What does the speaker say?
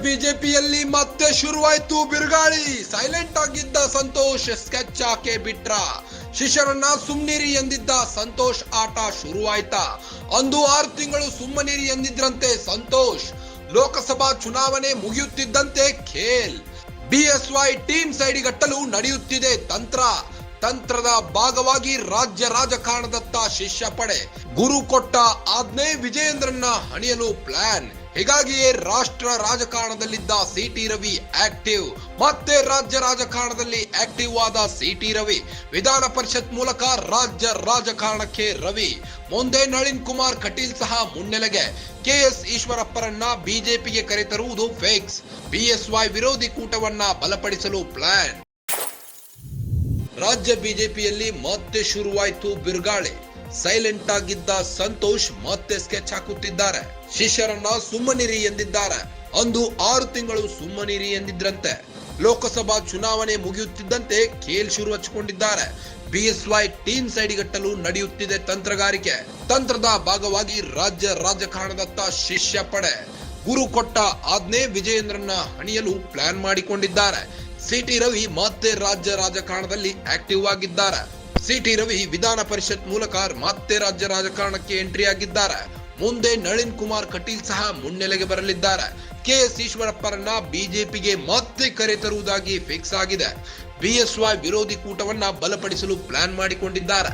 ಬಿಜೆಪಿಯಲ್ಲಿ ಮತ್ತೆ ಶುರುವಾಯಿತು ಬಿರುಗಾಳಿ. ಸೈಲೆಂಟ್ ಆಗಿದ್ದ ಸಂತೋಷ್ ಸ್ಕೆಚ್ ಹಾಕೆ ಬಿಟ್ರ. ಶಿಷ್ಯರನ್ನ ಸುಮ್ನಿರಿ ಎಂದಿದ್ದ ಸಂತೋಷ್ ಆಟ ಶುರುವಾಯ್ತಾ? ಅಂದು 6 ತಿಂಗಳು ಸುಮ್ಮನಿರಿ ಎಂದಿದ್ರಂತೆ ಸಂತೋಷ್. ಲೋಕಸಭಾ ಚುನಾವಣೆ ಮುಗಿಯುತ್ತಿದ್ದಂತೆ ಖೇಲ್. ಬಿಎಸ್ವೈ ಟೀಮ್ ಸೈಡಿಗಟ್ಟಲು ನಡೆಯುತ್ತಿದೆ ತಂತ್ರದ ಭಾಗವಾಗಿ ರಾಜ್ಯ ರಾಜಕಾರಣದತ್ತ ಶಿಷ್ಯ ಪಡೆ. ಗುರು ಕೊಟ್ಟ ಆಜ್ಞೆ ವಿಜಯೇಂದ್ರನ್ನ ಹಣಿಯಲು ಪ್ಲಾನ್. ಹೀಗಾಗಿಯೇ ರಾಷ್ಟ್ರ ರಾಜಕಾರಣದಲ್ಲಿದ್ದ ಸಿಟಿ ರವಿ ಆಕ್ಟಿವ್. ಮತ್ತೆ ರಾಜ್ಯ ರಾಜಕಾರಣದಲ್ಲಿ ಆಕ್ಟಿವ್ ಆದ ಸಿಟಿ ರವಿ. ವಿಧಾನ ಪರಿಷತ್ ಮೂಲಕ ರಾಜ್ಯ ರಾಜಕಾರಣಕ್ಕೆ ರವಿ. ಮುಂದೆ ನಳಿನ್ ಕುಮಾರ್ ಕಟೀಲ್ ಸಹ ಮುನ್ನೆಲೆಗೆ. ಕೆಎಸ್ ಈಶ್ವರಪ್ಪರನ್ನ ಬಿಜೆಪಿಗೆ ಕರೆತರುವುದು ಫಿಕ್ಸ್. ಬಿಎಸ್ವೈ ವಿರೋಧಿ ಕೂಟವನ್ನ ಬಲಪಡಿಸಲು ಪ್ಲಾನ್. ರಾಜ್ಯ ಬಿಜೆಪಿಯಲ್ಲಿ ಮತ್ತೆ ಶುರುವಾಯಿತು ಬಿರುಗಾಳಿ. ಸೈಲೆಂಟ್ ಆಗಿದ್ದ ಸಂತೋಷ್ ಮತ್ತೆ ಸ್ಕೆಚ್ ಹಾಕುತ್ತಿದ್ದಾರೆ. ಶಿಷ್ಯರನ್ನ ಸುಮ್ಮನಿರಿ ಎಂದಿದ್ದಾರೆ. ಅಂದು 6 ತಿಂಗಳು ಸುಮ್ಮನಿರಿ ಎಂದಿದ್ರಂತೆ. ಲೋಕಸಭಾ ಚುನಾವಣೆ ಮುಗಿಯುತ್ತಿದ್ದಂತೆ ಖೇಲ್ ಶುರು ಹಚ್ಚಿಕೊಂಡಿದ್ದಾರೆ. ಬಿಎಸ್ವೈ ಟೀಮ್ ಸೈಡಿಗಟ್ಟಲು ನಡೆಯುತ್ತಿದೆ ತಂತ್ರಗಾರಿಕೆ. ತಂತ್ರದ ಭಾಗವಾಗಿ ರಾಜ್ಯ ರಾಜಕಾರಣದತ್ತ ಶಿಷ್ಯ ಪಡೆ. ಗುರು ಕೊಟ್ಟ ಆಜ್ಞೆ ವಿಜಯೇಂದ್ರನ್ನ ಹಣಿಯಲು ಪ್ಲಾನ್ ಮಾಡಿಕೊಂಡಿದ್ದಾರೆ. ಸಿಟಿ ರವಿ ಮತ್ತೆ ರಾಜ್ಯ ರಾಜಕಾರಣದಲ್ಲಿ ಆಕ್ಟಿವ್ ಆಗಿದ್ದಾರೆ. ಸಿಟಿ ರವಿ ವಿಧಾನ ಪರಿಷತ್ ಮೂಲಕ ಮತ್ತೆ ರಾಜ್ಯ ರಾಜಕಾರಣಕ್ಕೆ ಎಂಟ್ರಿ ಆಗಿದ್ದಾರೆ. ಮುಂದೆ ನಳಿನ್ ಕುಮಾರ್ ಕಟೀಲ್ ಸಹ ಮುನ್ನೆಲೆಗೆ ಬರಲಿದ್ದಾರೆ. ಕೆಎಸ್ ಈಶ್ವರಪ್ಪರನ್ನ ಬಿಜೆಪಿಗೆ ಮತ್ತೆ ಕರೆತರುವುದಾಗಿ ಫಿಕ್ಸ್ ಆಗಿದೆ. ಬಿಎಸ್ವೈ ವಿರೋಧಿ ಕೂಟವನ್ನ ಬಲಪಡಿಸಲು ಪ್ಲಾನ್ ಮಾಡಿಕೊಂಡಿದ್ದಾರೆ.